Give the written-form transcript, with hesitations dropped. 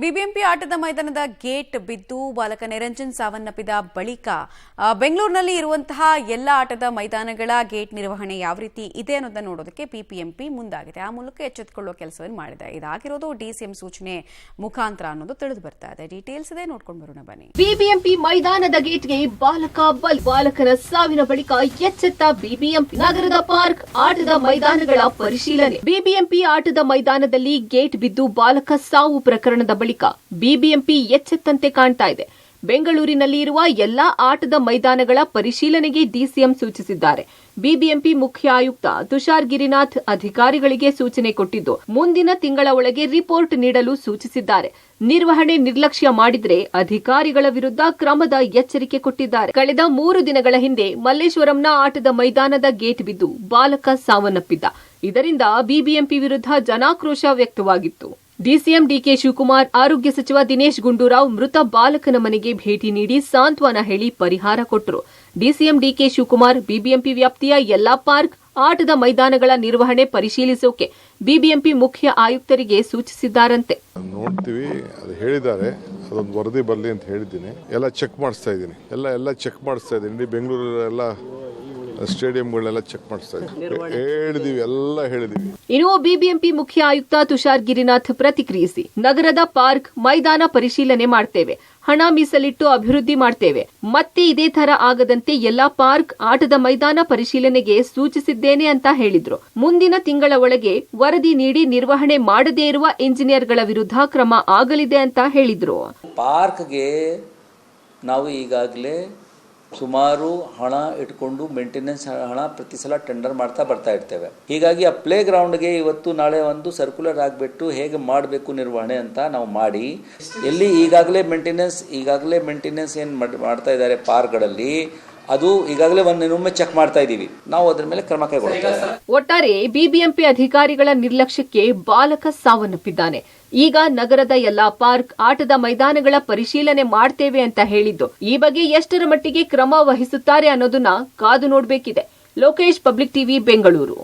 BBMP ಆಟದ ಮೈದಾನದ gate ಬಿದ್ದು ಬಾಲಕ ನಿರಂಜನ್ ಸಾವನ್ನಪ್ಪಿದ ಬಳಿಕ ಬೆಂಗಳೂರಿನಲ್ಲಿ ಇರುವಂತಹ ಎಲ್ಲ ಆಟದ ಮೈದಾನಗಳ ಗೇಟ್ ನಿರ್ವಹಣೆ ಯಾವ ರೀತಿ ಇದೆ ಅನ್ನೋದನ್ನು ನೋಡೋದಕ್ಕೆ ಬಿಬಿಎಂಪಿ ಮುಂದಾಗಿದೆ. ಆ ಮೂಲಕ ಎಚ್ಚೆತ್ತುಕೊಳ್ಳುವ ಕೆಲಸವನ್ನು ಮಾಡಿದೆ. ಇದಾಗಿರೋದು ಡಿಸಿಎಂ ಸೂಚನೆ ಮುಖಾಂತರ ಅನ್ನೋದು ತಿಳಿದು ಬರ್ತಾ ಇದೆ. ಡೀಟೇಲ್ಸ್ ಇದೆ, ನೋಡ್ಕೊಂಡು ಬರೋಣ ಬನ್ನಿ. ಬಿಬಿಎಂಪಿ ಮೈದಾನದ ಗೇಟ್ಗೆ ಬಾಲಕನ ಸಾವಿನ ಬಳಿಕ ಎಚ್ಚೆತ್ತ ಬಿಬಿಎಂಪಿ. ನಗರದ ಪಾರ್ಕ್ ಆಟದ ಮೈದಾನಗಳ ಪರಿಶೀಲನೆ. ಬಿಬಿಎಂಪಿ ಆಟದ ಮೈದಾನದಲ್ಲಿ ಗೇಟ್ ಬಿದ್ದು ಬಾಲಕ ಸಾವು ಪ್ರಕರಣದ ಬಳಿಕ ಬಿಬಿಎಂಪಿ ಎಚ್ಚೆತ್ತಂತೆ ಕಾಣ್ತಾ ಇದೆ. ಬೆಂಗಳೂರಿನಲ್ಲಿ ಇರುವ ಎಲ್ಲಾ ಆಟದ ಮೈದಾನಗಳ ಪರಿಶೀಲನೆಗೆ ಡಿಸಿಎಂ ಸೂಚಿಸಿದ್ದಾರೆ. ಬಿಬಿಎಂಪಿ ಮುಖ್ಯ ಆಯುಕ್ತ ತುಷಾರ್ ಗಿರಿನಾಥ್ ಅಧಿಕಾರಿಗಳಿಗೆ ಸೂಚನೆ ಕೊಟ್ಟಿದ್ದು, ಮುಂದಿನ ತಿಂಗಳ ಒಳಗೆ ರಿಪೋರ್ಟ್ ನೀಡಲು ಸೂಚಿಸಿದ್ದಾರೆ. ನಿರ್ವಹಣೆ ನಿರ್ಲಕ್ಷ್ಯ ಮಾಡಿದ್ರೆ ಅಧಿಕಾರಿಗಳ ವಿರುದ್ಧ ಕ್ರಮದ ಎಚ್ಚರಿಕೆ ಕೊಟ್ಟಿದ್ದಾರೆ. ಕಳೆದ 3 ದಿನಗಳ ಹಿಂದೆ ಮಲ್ಲೇಶ್ವರಂನ ಆಟದ ಮೈದಾನದ ಗೇಟ್ ಬಿದ್ದು ಬಾಲಕ ಸಾವನ್ನಪ್ಪಿದ್ದ. ಇದರಿಂದ ಬಿಬಿಎಂಪಿ ವಿರುದ್ಧ ಜನಾಕ್ರೋಶ ವ್ಯಕ್ತವಾಗಿತ್ತು. ಡಿಸಿಎಂ ಡಿಕೆ ಶಿವಕುಮಾರ್, ಆರೋಗ್ಯ ಸಚಿವ ದಿನೇಶ್ ಗುಂಡೂರಾವ್ ಮೃತ ಬಾಲಕನ ಮನೆಗೆ ಭೇಟಿ ನೀಡಿ ಸಾಂತ್ವನ ಹೇಳಿ ಪರಿಹಾರ ಕೊಟ್ಟರು. ಡಿಸಿಎಂ ಡಿಕೆ ಶಿವಕುಮಾರ್ ಬಿಬಿಎಂಪಿ ವ್ಯಾಪ್ತಿಯ ಎಲ್ಲಾ ಪಾರ್ಕ್ ಆಟದ ಮೈದಾನಗಳ ನಿರ್ವಹಣೆ ಪರಿಶೀಲಿಸೋಕೆ ಬಿಬಿಎಂಪಿ ಮುಖ್ಯ ಆಯುಕ್ತರಿಗೆ ಸೂಚಿಸಿದ್ದಾರಂತೆ. ನೋಡ್ತೀವಿ, ಅದು ಹೇಳಿದ್ದಾರೆ, ಅದೊಂದು ವರದಿ ಬರಲಿ ಅಂತ ಹೇಳಿದ್ದೀನಿ. ಎಲ್ಲ ಚೆಕ್ ಮಾಡಿಸ್ತಾ ಇದ್ದೀನಿ, ಎಲ್ಲ ಚೆಕ್ ಮಾಡಿಸ್ತಾ ಇದ್ದೀನಿ. ಬೆಂಗಳೂರು ಎಲ್ಲ ಸ್ಟೇಡಿಯಂಗಳೆಲ್ಲ ಚೆಕ್ ಮಾಡಿಸ್ತಾ ಇದ್ದೀವಿ, ಎಲ್ಲ ಹೇಳಿದೀವಿ. ಇನ್ನು ಬಿಬಿಎಂಪಿ ಮುಖ್ಯ ಆಯುಕ್ತ ತುಷಾರ್ ಗಿರಿನಾಥ್ ಪ್ರತಿಕ್ರಿಯಿಸಿ, ನಗರದ ಪಾರ್ಕ್ ಮೈದಾನ ಪರಿಶೀಲನೆ ಮಾಡ್ತೇವೆ, ಹಣ ಮೀಸಲಿಟ್ಟು ಅಭಿವೃದ್ಧಿ ಮಾಡ್ತೇವೆ. ಮತ್ತೆ ಇದೇ ತರ ಆಗದಂತೆ ಎಲ್ಲಾ ಪಾರ್ಕ್ ಆಟದ ಮೈದಾನ ಪರಿಶೀಲನೆಗೆ ಸೂಚಿಸಿದ್ದೇನೆ ಅಂತ ಹೇಳಿದ್ರು. ಮುಂದಿನ ತಿಂಗಳ ಒಳಗೆ ವರದಿ ನೀಡಿ ನಿರ್ವಹಣೆ ಮಾಡದೇ ಇರುವ ಇಂಜಿನಿಯರ್ಗಳ ವಿರುದ್ಧ ಕ್ರಮ ಆಗಲಿದೆ ಅಂತ ಹೇಳಿದ್ರು. ಪಾರ್ಕ್ಗೆ ನಾವು ಈಗಾಗಲೇ ಸುಮಾರು ಹಣ ಇಟ್ಕೊಂಡು ಮೇಂಟೆನೆನ್ಸ್ ಹಣ ಪ್ರತಿ ಸಲ ಟೆಂಡರ್ ಮಾಡ್ತಾ ಬರ್ತಾ ಇರ್ತೇವೆ. ಹೀಗಾಗಿ ಆ ಪ್ಲೇ ಗ್ರೌಂಡ್ಗೆ ಇವತ್ತು ನಾಳೆ ಒಂದು ಸರ್ಕ್ಯುಲರ್ ಆಗಿಬಿಟ್ಟು ಹೇಗೆ ಮಾಡಬೇಕು ನಿರ್ವಹಣೆ ಅಂತ ನಾವು ಮಾಡಿ, ಎಲ್ಲಿ ಈಗಾಗಲೇ ಮೇಂಟೆನೆನ್ಸ್ ಏನು ಮಾಡ್ತಾ ಇದ್ದಾರೆ ಪಾರ್ಕ್ಗಳಲ್ಲಿ, ಅದು ಈಗಾಗಲೇ ಒಂದೊಮ್ಮೆ ಚೆಕ್ ಮಾಡ್ತಾ ಇದ್ದೀವಿ. ನಾವು ಅದರ ಮೇಲೆ ಕ್ರಮ ಕೈಗೊಳ್ಳುತ್ತೇವೆ. ಒಟ್ಟಾರೆ ಬಿಬಿಎಂಪಿ ಅಧಿಕಾರಿಗಳ ನಿರ್ಲಕ್ಷ್ಯಕ್ಕೆ ಬಾಲಕ ಸಾವನ್ನಪ್ಪಿದ್ದಾನೆ. ಈಗ ನಗರದ ಎಲ್ಲಾ ಪಾರ್ಕ್ ಆಟದ ಮೈದಾನಗಳ ಪರಿಶೀಲನೆ ಮಾಡ್ತೇವೆ ಅಂತ ಹೇಳಿದ್ದು, ಈ ಬಗ್ಗೆ ಎಷ್ಟರ ಮಟ್ಟಿಗೆ ಕ್ರಮ ವಹಿಸುತ್ತಾರೆ ಅನ್ನೋದನ್ನ ಕಾದು ನೋಡಬೇಕಿದೆ. Lokesh, public TV, Bengaluru.